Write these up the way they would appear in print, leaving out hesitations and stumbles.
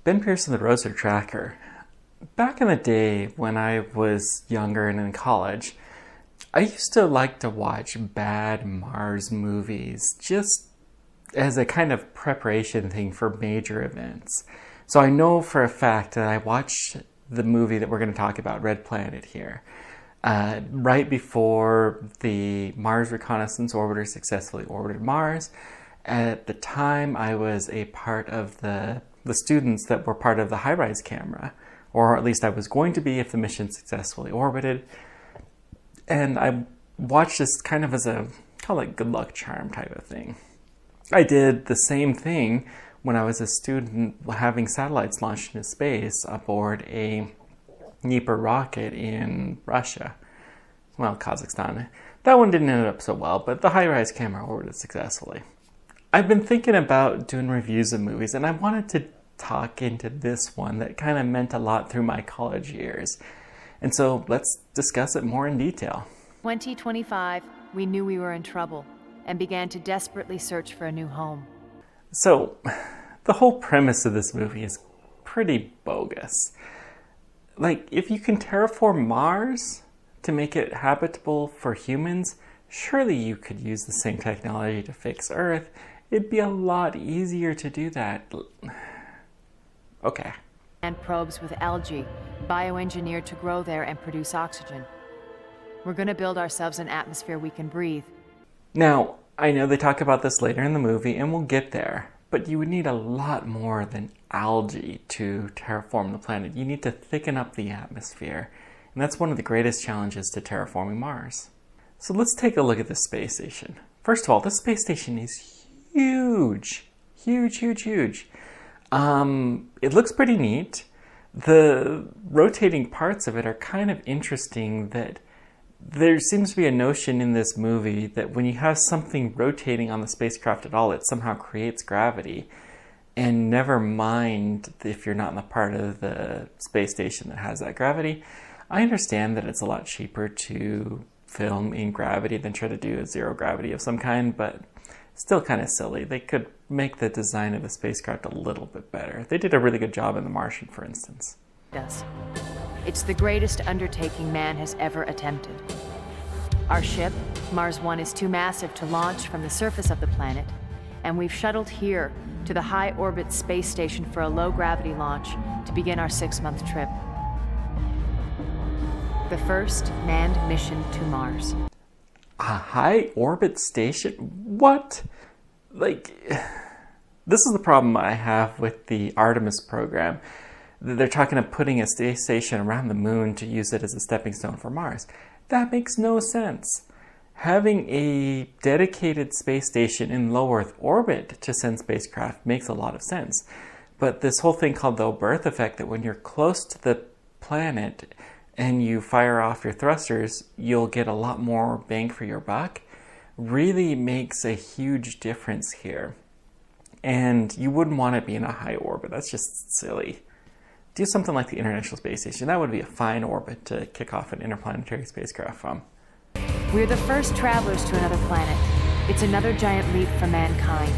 Ben Pearson, the Roadster Tracker. Back in the day when I was younger and in college, I used to like to watch bad Mars movies just as a kind of preparation thing for major events. So I know for a fact that I watched the movie that we're going to talk about, Red Planet here, right before the Mars Reconnaissance Orbiter successfully orbited Mars. At the time, I was a part of the students that were part of the high-rise camera, or at least I was going to be if the mission successfully orbited. And I watched this kind of as a, call it good luck charm type of thing. I did the same thing when I was a student having satellites launched into space aboard a Dnieper rocket in Russia. Well, Kazakhstan. That one didn't end up so well, but the high-rise camera orbited successfully. I've been thinking about doing reviews of movies, and I wanted to talk into this one that kind of meant a lot through my college years. And so let's discuss it more in detail. 2025, we knew we were in trouble and began to desperately search for a new home. So, the whole premise of this movie is pretty bogus. Like, if you can terraform Mars to make it habitable for humans, surely you could use the same technology to fix Earth. It'd be a lot easier to do that. Okay. And probes with algae, bioengineered to grow there and produce oxygen. We're going to build ourselves an atmosphere we can breathe. Now, I know they talk about this later in the movie, and we'll get there, but you would need a lot more than algae to terraform the planet. You need to thicken up the atmosphere, and that's one of the greatest challenges to terraforming Mars. So let's take a look at the space station. First of all, this space station is huge. Huge, huge, huge. It looks pretty neat. The rotating parts of it are kind of interesting. That there seems to be a notion in this movie that when you have something rotating on the spacecraft at all, it somehow creates gravity. And never mind if you're not in the part of the space station that has that gravity. I understand that it's a lot cheaper to film in gravity than try to do a zero gravity of some kind, but still kind of silly. They could make the design of the spacecraft a little bit better. They did a really good job in The Martian, for instance. It's the greatest undertaking man has ever attempted. Our ship, Mars 1, is too massive to launch from the surface of the planet, and we've shuttled here to the high orbit space station for a low gravity launch to begin our 6-month trip. The first manned mission to Mars. A high orbit station? What? Like, this is the problem I have with the Artemis program. They're talking of putting a space station around the moon to use it as a stepping stone for Mars. That makes no sense. Having a dedicated space station in low Earth orbit to send spacecraft makes a lot of sense. But this whole thing called the birth effect, that when you're close to the planet and you fire off your thrusters, you'll get a lot more bang for your buck, really makes a huge difference here. And you wouldn't want to be in a high orbit. That's just silly. Do something like the International Space Station. That would be a fine orbit to kick off an interplanetary spacecraft from. We're the first travelers to another planet. It's another giant leap for mankind.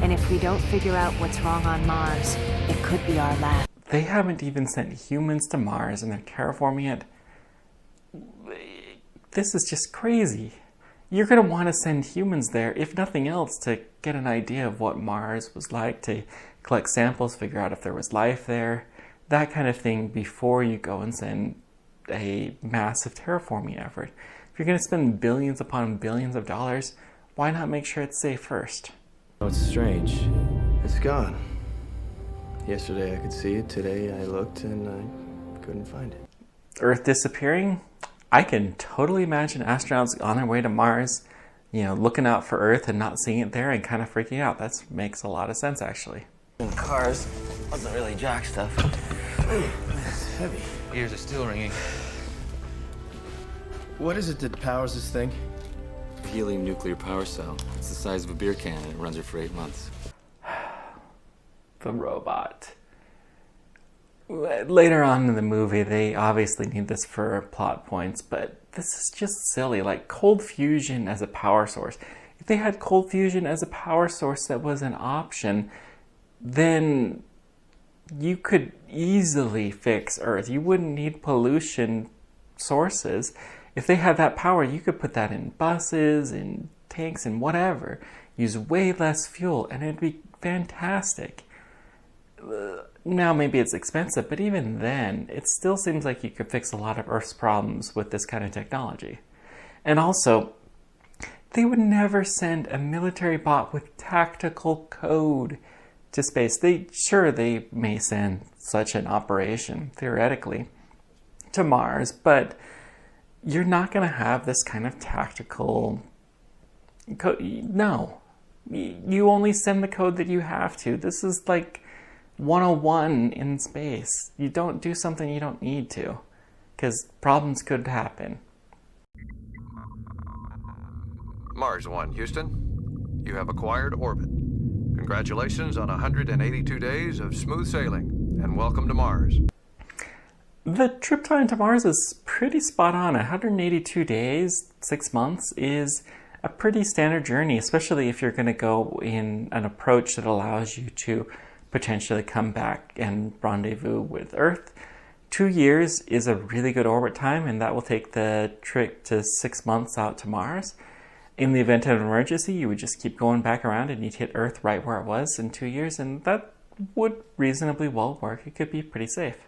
And if we don't figure out what's wrong on Mars, it could be our last. They haven't even sent humans to Mars and they're terraforming it. This is just crazy. You're going to want to send humans there, if nothing else, to get an idea of what Mars was like, to collect samples, figure out if there was life there, that kind of thing, before you go and send a massive terraforming effort. If you're going to spend billions upon billions of dollars, why not make sure it's safe first? Oh, it's strange. It's gone. Yesterday I could see it, today I looked and I couldn't find it. Earth disappearing? I can totally imagine astronauts on their way to Mars, looking out for Earth and not seeing it there and kind of freaking out. That makes a lot of sense, actually. In cars, wasn't really jack stuff. It's heavy. Ears are still ringing. What is it that powers this thing? Helium nuclear power cell. It's the size of a beer can and it runs her for 8 months. The robot. Later on in the movie, they obviously need this for plot points, but this is just silly. Like, cold fusion as a power source. If they had cold fusion as a power source that was an option, then you could easily fix Earth. You wouldn't need pollution sources. If they had that power, you could put that in buses, in tanks, and whatever. Use way less fuel, and it'd be fantastic. Now, maybe it's expensive, but even then, it still seems like you could fix a lot of Earth's problems with this kind of technology. And also, they would never send a military bot with tactical code to space. They may send such an operation, theoretically, to Mars, but you're not going to have this kind of tactical code. No. You only send the code that you have to. This is like 101 in space. You don't do something you don't need to, because problems could happen. Mars 1, Houston. You have acquired orbit. Congratulations on 182 days of smooth sailing, and welcome to Mars. The trip time to Mars is pretty spot on. 182 days, 6 months, is a pretty standard journey, especially if you're going to go in an approach that allows you to potentially come back and rendezvous with Earth. 2 years is a really good orbit time, and that will take the trip to 6 months out to Mars. In the event of an emergency, you would just keep going back around and you'd hit Earth right where it was in 2 years, and that would reasonably well work. It could be pretty safe.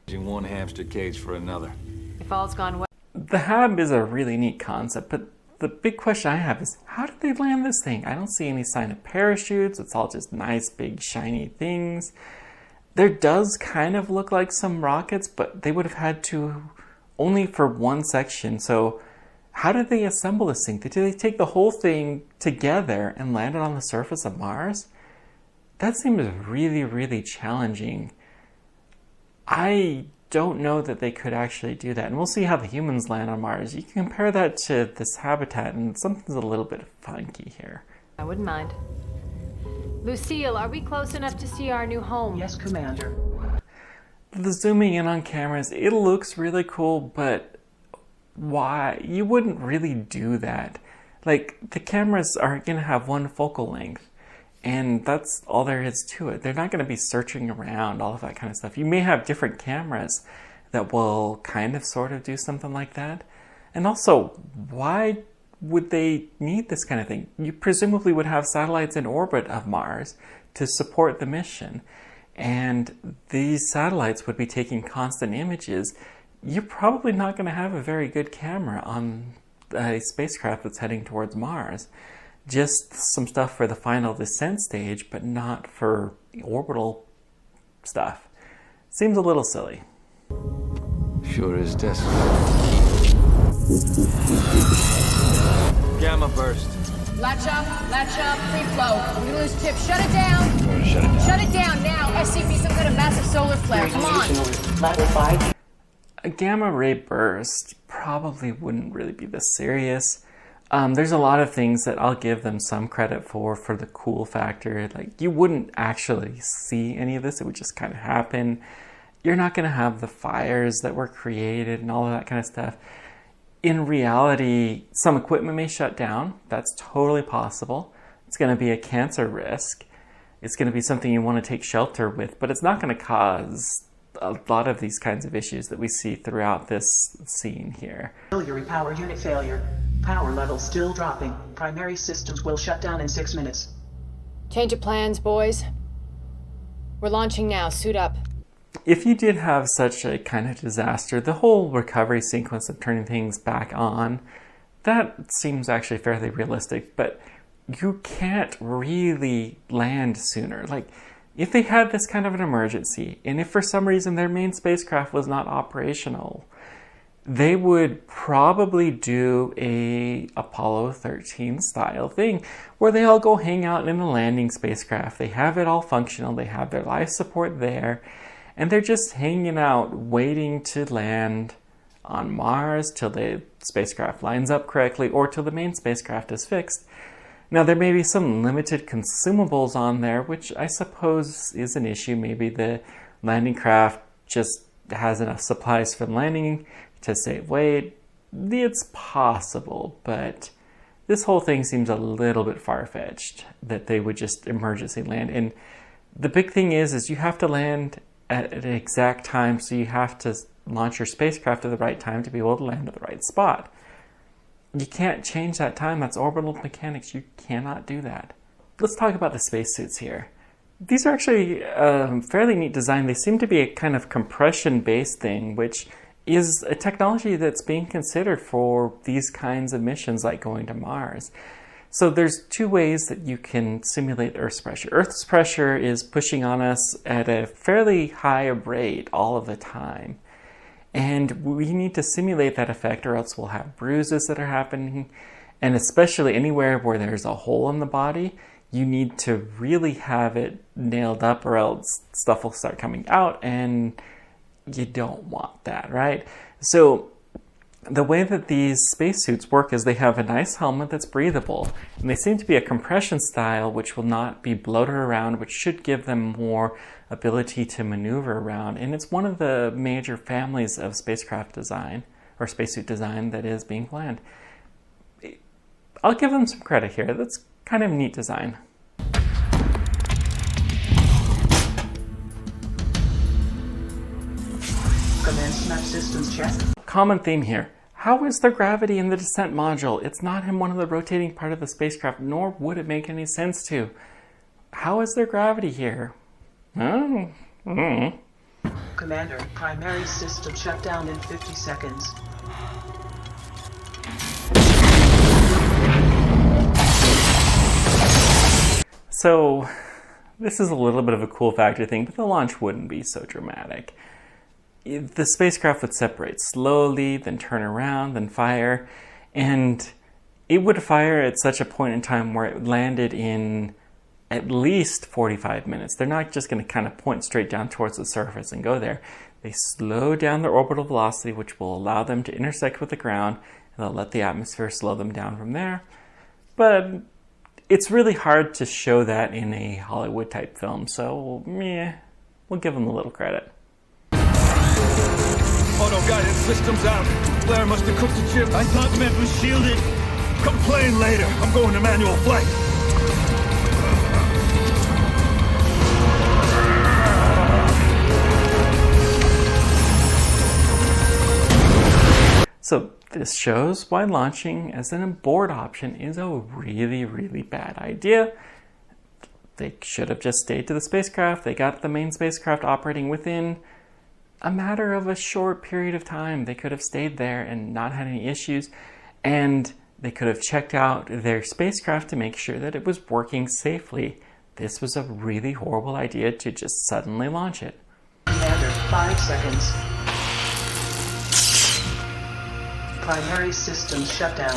Using one hamster cage for another. If all's gone well. The hab is a really neat concept, but the big question I have is, how did they land this thing? I don't see any sign of parachutes. It's all just nice, big, shiny things. There does kind of look like some rockets, but they would have had to only for one section. So how did they assemble this thing? Did they take the whole thing together and land it on the surface of Mars? That seems really, really challenging. I don't know that they could actually do that. And we'll see how the humans land on Mars. You can compare that to this habitat, and something's a little bit funky here. I wouldn't mind. Lucille, are we close enough to see our new home? Yes, Commander. The zooming in on cameras, it looks really cool, but why? You wouldn't really do that. Like, the cameras are going to have one focal length, and that's all there is to it. They're not going to be searching around, all of that kind of stuff. You may have different cameras that will kind of sort of do something like that. And also, why would they need this kind of thing? You presumably would have satellites in orbit of Mars to support the mission. And these satellites would be taking constant images. You're probably not going to have a very good camera on a spacecraft that's heading towards Mars. Just some stuff for the final descent stage, but not for orbital stuff. Seems a little silly. Sure is desperate. Gamma burst. Latch up, free flow. We lose tip, shut it down. Shut it down now. SCP, some kind of massive solar flare. Come on. Level 5. A gamma ray burst probably wouldn't really be this serious. There's a lot of things that I'll give them some credit for the cool factor. Like, you wouldn't actually see any of this. It would just kind of happen. You're not going to have the fires that were created and all of that kind of stuff. In reality, some equipment may shut down. That's totally possible. It's going to be a cancer risk. It's going to be something you want to take shelter with, but it's not going to cause a lot of these kinds of issues that we see throughout this scene here. Auxiliary power unit failure. Power levels still dropping. Primary systems will shut down in 6 minutes. Change of plans, boys. We're launching now. Suit up. If you did have such a kind of disaster, the whole recovery sequence of turning things back on, that seems actually fairly realistic, but you can't really land sooner. Like, if they had this kind of an emergency, and if for some reason their main spacecraft was not operational, they would probably do a Apollo 13 style thing where they all go hang out in a landing spacecraft. They have it all functional. They have their life support there, and they're just hanging out waiting to land on Mars till the spacecraft lines up correctly or till the main spacecraft is fixed. Now, there may be some limited consumables on there, which I suppose is an issue. Maybe the landing craft just has enough supplies for landing to save weight. It's possible, but this whole thing seems a little bit far-fetched that they would just emergency land. And The big thing is you have to land at an exact time, so you have to launch your spacecraft at the right time to be able to land at the right spot. You can't change that time. That's orbital mechanics. You cannot do that. Let's talk about the spacesuits here. These are actually fairly neat design. They seem to be a kind of compression-based thing, which is a technology that's being considered for these kinds of missions like going to Mars. So there's two ways that you can simulate Earth's pressure. Earth's pressure is pushing on us at a fairly high rate all of the time. And we need to simulate that effect, or else we'll have bruises that are happening. And especially anywhere where there's a hole in the body, you need to really have it nailed up, or else stuff will start coming out, and you don't want that, right? So the way that these spacesuits work is they have a nice helmet that's breathable, and they seem to be a compression style which will not be bloated around, which should give them more ability to maneuver around. And it's one of the major families of spacecraft design, or spacesuit design, that is being planned. I'll give them some credit here. That's kind of neat design. Commence map systems check. Common theme here. How is there gravity in the descent module? It's not in one of the rotating part of the spacecraft, nor would it make any sense to. How is there gravity here? Commander, primary system shut down in 50 seconds. So, this is a little bit of a cool factor thing, but the launch wouldn't be so dramatic. The spacecraft would separate slowly, then turn around, then fire, and it would fire at such a point in time where it landed in at least 45 minutes. They're not just going to kind of point straight down towards the surface and go there. They slow down their orbital velocity, which will allow them to intersect with the ground, and they'll let the atmosphere slow them down from there. But it's really hard to show that in a Hollywood type film, so we'll give them a little credit. Auto-guided systems out. Blair must have cooked the chip. I thought Met was shielded. Complain later. I'm going to manual flight. So this shows why launching as an onboard option is a really, really bad idea. They should have just stayed to the spacecraft. They got the main spacecraft operating within a matter of a short period of time. They could have stayed there and not had any issues, and they could have checked out their spacecraft to make sure that it was working safely. This was a really horrible idea to just suddenly launch it. Commander, 5 seconds. Primary systems shut down.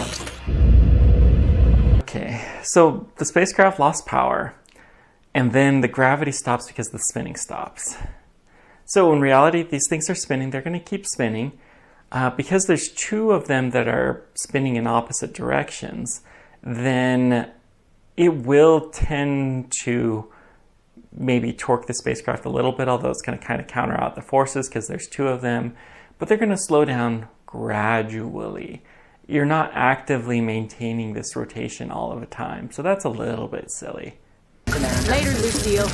Okay, so the spacecraft lost power, and then the gravity stops because the spinning stops. So in reality, these things are spinning. They're going to keep spinning. Because there's two of them that are spinning in opposite directions, then it will tend to maybe torque the spacecraft a little bit, although it's going to kind of counter out the forces because there's two of them. But they're going to slow down gradually. You're not actively maintaining this rotation all of the time. So that's a little bit silly. Later, Lucille.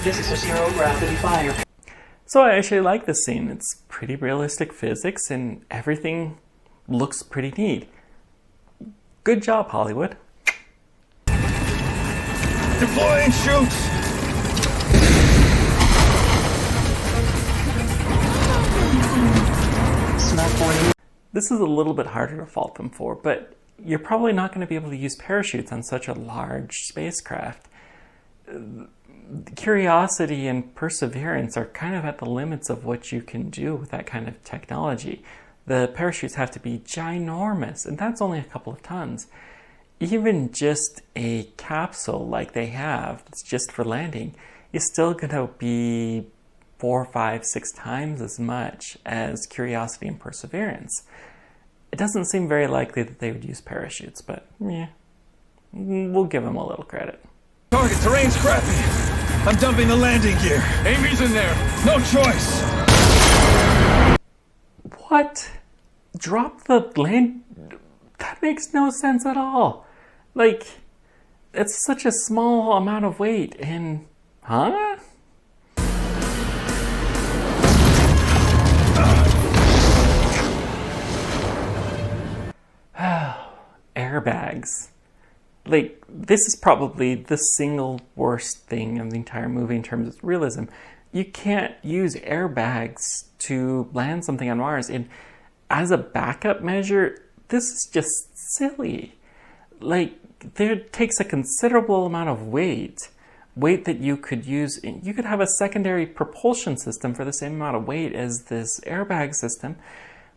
This is a zero-gravity fire. So I actually like this scene. It's pretty realistic physics and everything looks pretty neat. Good job, Hollywood. Deploying chutes! This is a little bit harder to fault them for, but you're probably not going to be able to use parachutes on such a large spacecraft. Curiosity and Perseverance are kind of at the limits of what you can do with that kind of technology. The parachutes have to be ginormous, and that's only a couple of tons. Even just a capsule like they have, that's just for landing, is still going to be 4, 5, 6 times as much as Curiosity and Perseverance. It doesn't seem very likely that they would use parachutes, but we'll give them a little credit. Target terrain's crappy. I'm dumping the landing gear. Amy's in there. No choice. What? drop the land. That makes no sense at all. Like, it's such a small amount of weight and... Huh? Airbags. Like, this is probably the single worst thing in the entire movie in terms of realism. You can't use airbags to land something on Mars, and as a backup measure, this is just silly. Like, there takes a considerable amount of weight that you could use. You could have a secondary propulsion system for the same amount of weight as this airbag system.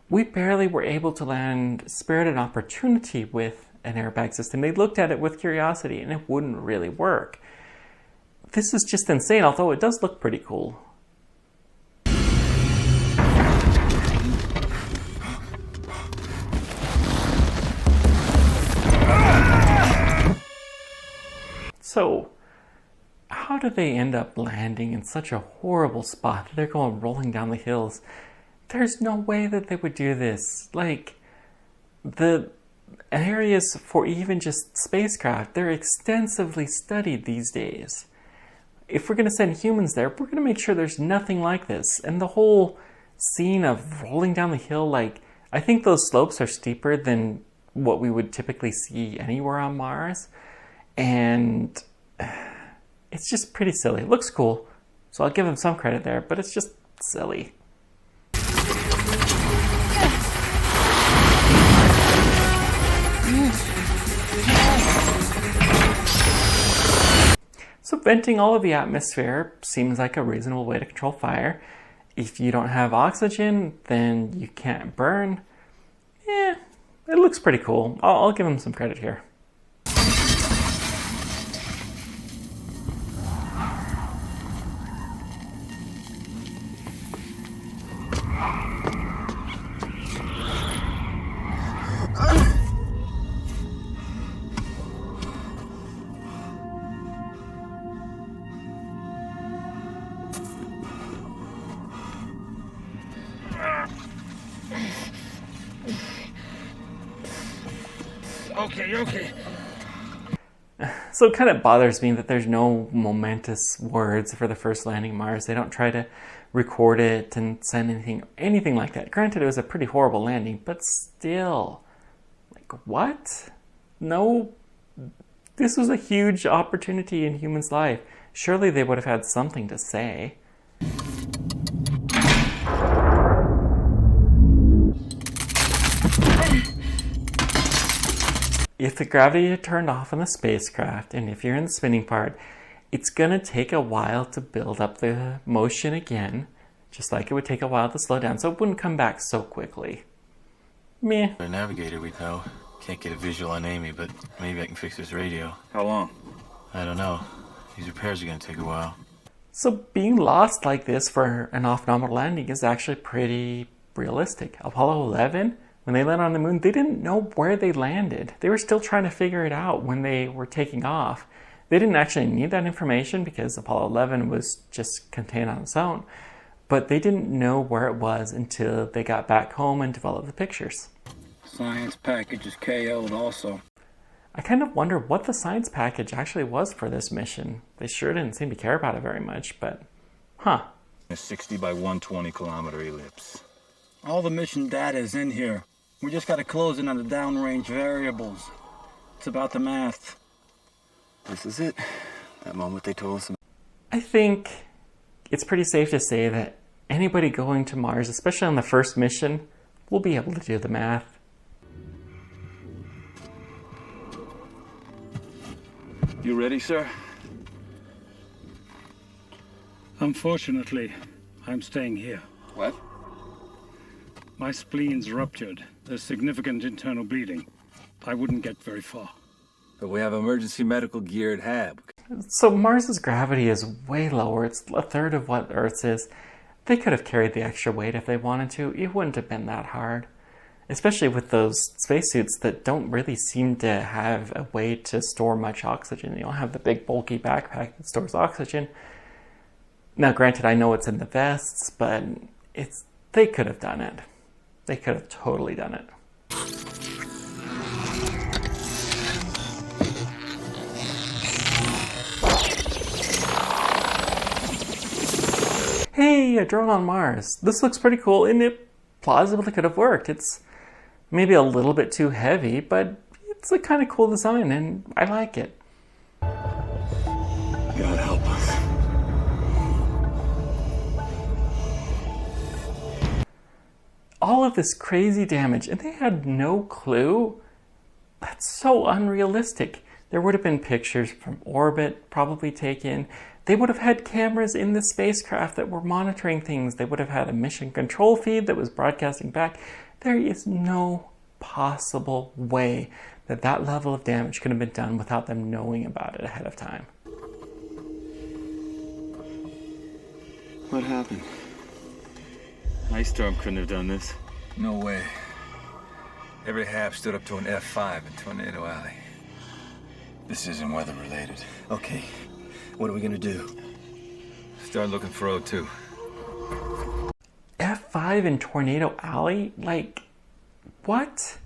We barely were able to land Spirit and Opportunity with an airbag system. They looked at it with Curiosity and it wouldn't really work. This is just insane, although it does look pretty cool. So, how do they end up landing in such a horrible spot? They're going rolling down the hills. There's no way that they would do this. Like, the areas for even just spacecraft, they're extensively studied these days. If we're going to send humans there, we're going to make sure there's nothing like this. And the whole scene of rolling down the hill, like, I think those slopes are steeper than what we would typically see anywhere on Mars. And it's just pretty silly. It looks cool, so I'll give them some credit there, but it's just silly. So venting all of the atmosphere seems like a reasonable way to control fire. If you don't have oxygen, then you can't burn. Yeah, it looks pretty cool. I'll give them some credit here. Okay. So it kind of bothers me that there's no momentous words for the first landing Mars. They don't try to record it and send anything like that. Granted, it was a pretty horrible landing, but still, like, what? No, this was a huge opportunity in humans' life. Surely they would have had something to say. If the gravity had turned off on the spacecraft, and if you're in the spinning part, it's going to take a while to build up the motion again, just like it would take a while to slow down, so it wouldn't come back so quickly. Meh. A navigator we'd know. Can't get a visual on Amy, but maybe I can fix this radio. How long? I don't know. These repairs are going to take a while. So being lost like this for an off-nominal landing is actually pretty realistic. Apollo 11, when they landed on the moon, they didn't know where they landed. They were still trying to figure it out when they were taking off. They didn't actually need that information because Apollo 11 was just contained on its own. But they didn't know where it was until they got back home and developed the pictures. Science package is KO'd also. I kind of wonder what the science package actually was for this mission. They sure didn't seem to care about it very much, but huh. A 60 by 120 kilometer ellipse. All the mission data is in here. We just got to close in on the downrange variables. It's about the math. This is it. That moment they told us about. I think it's pretty safe to say that anybody going to Mars, especially on the first mission, will be able to do the math. You ready, sir? Unfortunately, I'm staying here. What? My spleen's ruptured. There's significant internal bleeding. I wouldn't get very far. But we have emergency medical gear at HAB. So Mars's gravity is way lower. It's a third of what Earth's is. They could have carried the extra weight if they wanted to. It wouldn't have been that hard. Especially with those spacesuits that don't really seem to have a way to store much oxygen. You don't have the big bulky backpack that stores oxygen. Now granted, I know it's in the vests, but they could have done it. They could have totally done it. Hey, a drone on Mars. This looks pretty cool, and it plausibly could have worked. It's maybe a little bit too heavy, but it's a kind of cool design, and I like it. God help us. All of this crazy damage, and they had no clue? That's so unrealistic. There would have been pictures from orbit probably taken. They would have had cameras in the spacecraft that were monitoring things. They would have had a mission control feed that was broadcasting back. There is no possible way that that level of damage could have been done without them knowing about it ahead of time. What happened? Ice storm couldn't have done this. No way. Every half stood up to an F5 in Tornado Alley. This isn't weather related. Okay, what are we gonna do? Start looking for O2. F5 in Tornado Alley? Like, what?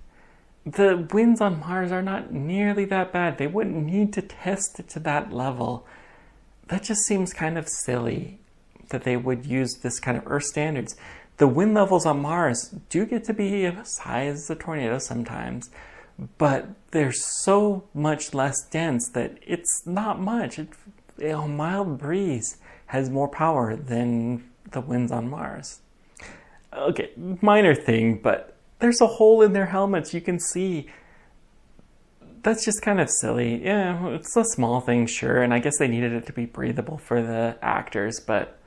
The winds on Mars are not nearly that bad. They wouldn't need to test it to that level. That just seems kind of silly that they would use this kind of Earth standards. The wind levels on Mars do get to be as high as a tornado sometimes, but they're so much less dense that it's not much. A mild breeze has more power than the winds on Mars. Okay, minor thing, but there's a hole in their helmets you can see. That's just kind of silly. Yeah, it's a small thing, sure, and I guess they needed it to be breathable for the actors, but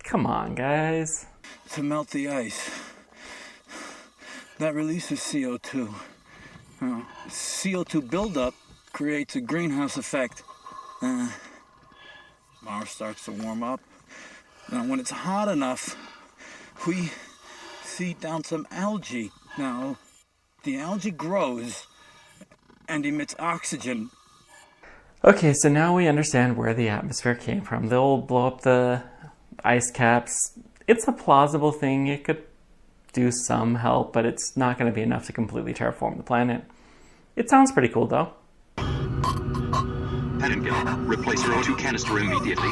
come on, guys. To melt the ice. That releases CO2. CO2 buildup creates a greenhouse effect. Mars starts to warm up. Now, when it's hot enough, we feed down some algae. Now, the algae grows and emits oxygen. Okay, so now we understand where the atmosphere came from. They'll blow up the ice caps. It's a plausible thing. It could do some help, but it's not going to be enough to completely terraform the planet. It sounds pretty cool, though. Pettingill, replace your O2 canister immediately.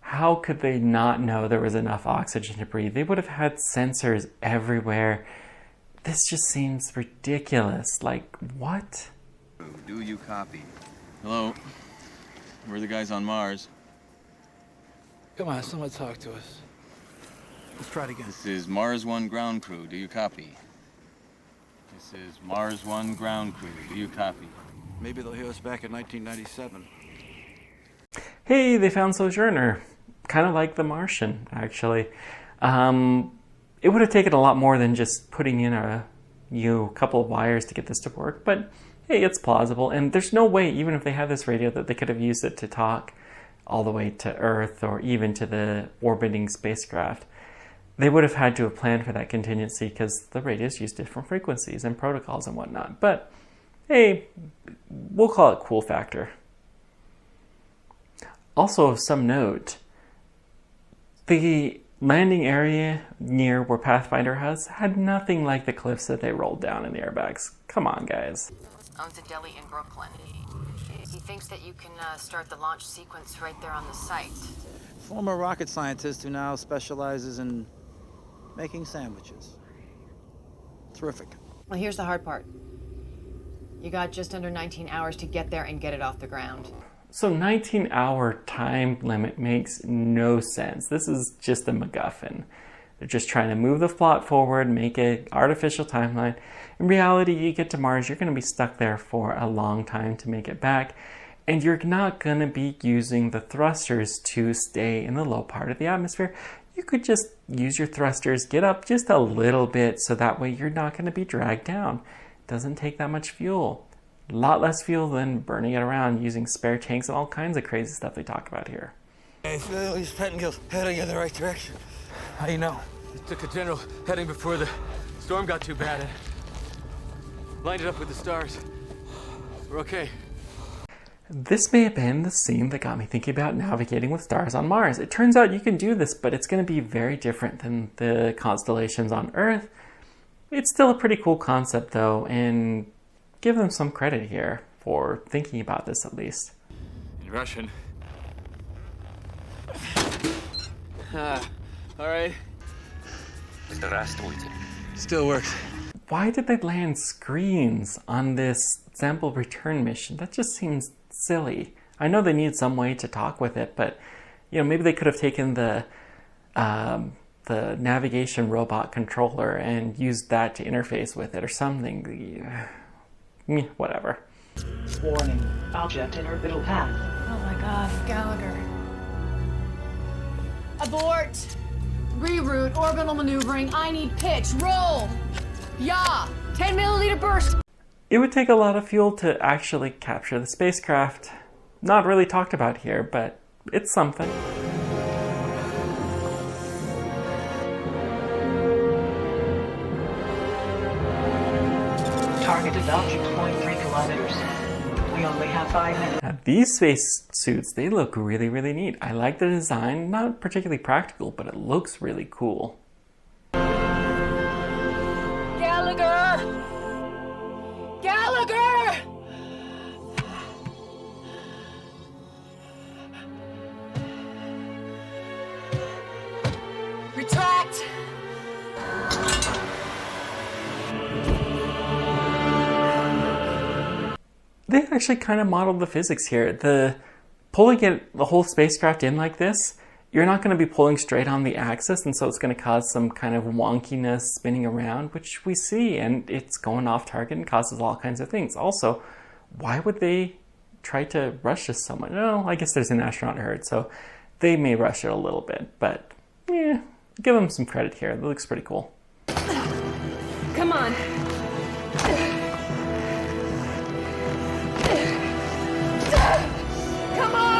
How could they not know there was enough oxygen to breathe? They would have had sensors everywhere. This just seems ridiculous. Like, what? Do you copy? Hello? We're the guys on Mars. Come on, someone talk to us. Let's try it again. This is Mars 1 ground crew. Do you copy? This is Mars 1 ground crew. Do you copy? Maybe they'll hear us back in 1997. Hey, they found Sojourner. Kind of like The Martian, actually. It would have taken a lot more than just putting in a couple of wires to get this to work, but hey, it's plausible. And there's no way, even if they had this radio, that they could have used it to talk all the way to Earth or even to the orbiting spacecraft. They would have had to have planned for that contingency because the radios use different frequencies and protocols and whatnot. But hey, we'll call it cool factor. Also of some note, the landing area near where Pathfinder has had nothing like the cliffs that they rolled down in the airbags. Come on, guys. Owns a deli in Brooklyn. He thinks that you can start the launch sequence right there on the site. Former rocket scientist who now specializes in making sandwiches. Terrific. Well, here's the hard part. You got just under 19 hours to get there and get it off the ground. So 19-hour time limit makes no sense. This is just a MacGuffin. They're just trying to move the plot forward, make an artificial timeline. In reality, you get to Mars, you're going to be stuck there for a long time to make it back, and you're not going to be using the thrusters to stay in the low part of the atmosphere. You could just use your thrusters, get up just a little bit, so that way you're not going to be dragged down. It doesn't take that much fuel. A lot less fuel than burning it around using spare tanks and all kinds of crazy stuff they talk about here. I feel these pettingills heading in the right direction. How do you know? It took a general heading before the storm got too bad and lined it up with the stars. We're okay. This may have been the scene that got me thinking about navigating with stars on Mars. It turns out you can do this, but it's going to be very different than the constellations on Earth. It's still a pretty cool concept, though, and give them some credit here for thinking about this, at least. In Russian. All right. Still works. Why did they land screens on this sample return mission? That just seems silly. I know they need some way to talk with it, but you know, maybe they could have taken the navigation robot controller and used that to interface with it or something. Whatever. Warning. Object in orbital path. Oh my god, Gallagher. Abort! Reroute, orbital maneuvering, I need pitch, roll! Yeah! 10 milliliter burst! It would take a lot of fuel to actually capture the spacecraft. Not really talked about here, but it's something. Targeted object 0.3 kilometers. We only have 5 minutes. Now, these spacesuits, they look really, really neat. I like the design, not particularly practical, but it looks really cool. Gallagher! Gallagher! Retract! They actually kind of modeled the physics here. The whole spacecraft in like this, you're not going to be pulling straight on the axis, and so it's going to cause some kind of wonkiness spinning around, which we see, and it's going off target and causes all kinds of things. Also, why would they try to rush this so much? No, I guess there's an astronaut herd, so they may rush it a little bit, but yeah, give them some credit here. It looks pretty cool. Come on. Come on!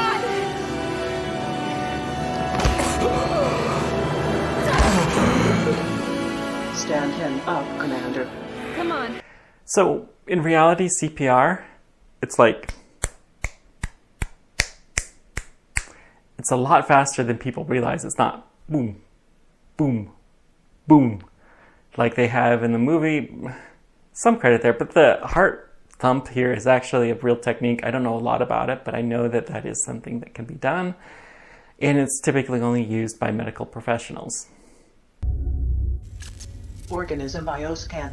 Stand him up, Commander. Come on. So, in reality, CPR, it's like... it's a lot faster than people realize. It's not boom, boom, boom, like they have in the movie. Some credit there, but the heart thump here is actually a real technique. I don't know a lot about it, but I know that that is something that can be done, and it's typically only used by medical professionals. Organism bioscan.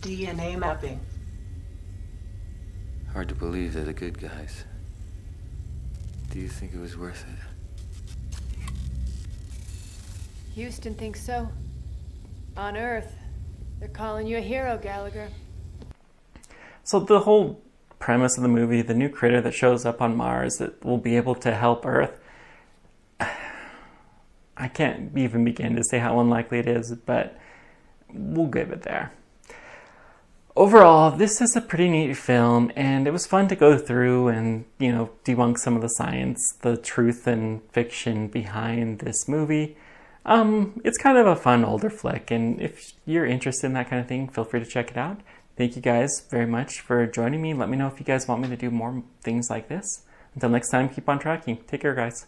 DNA mapping. Hard to believe they're the good guys. Do you think it was worth it? Houston thinks so. On Earth, they're calling you a hero, Gallagher. So the whole premise of the movie, the new critter that shows up on Mars that will be able to help Earth, I can't even begin to say how unlikely it is, but we'll give it there. Overall, this is a pretty neat film, and it was fun to go through and, you know, debunk some of the science, the truth and fiction behind this movie. It's kind of a fun older flick, and if you're interested in that kind of thing, feel free to check it out. Thank you guys very much for joining me. Let me know if you guys want me to do more things like this. Until next time, keep on tracking. Take care, guys.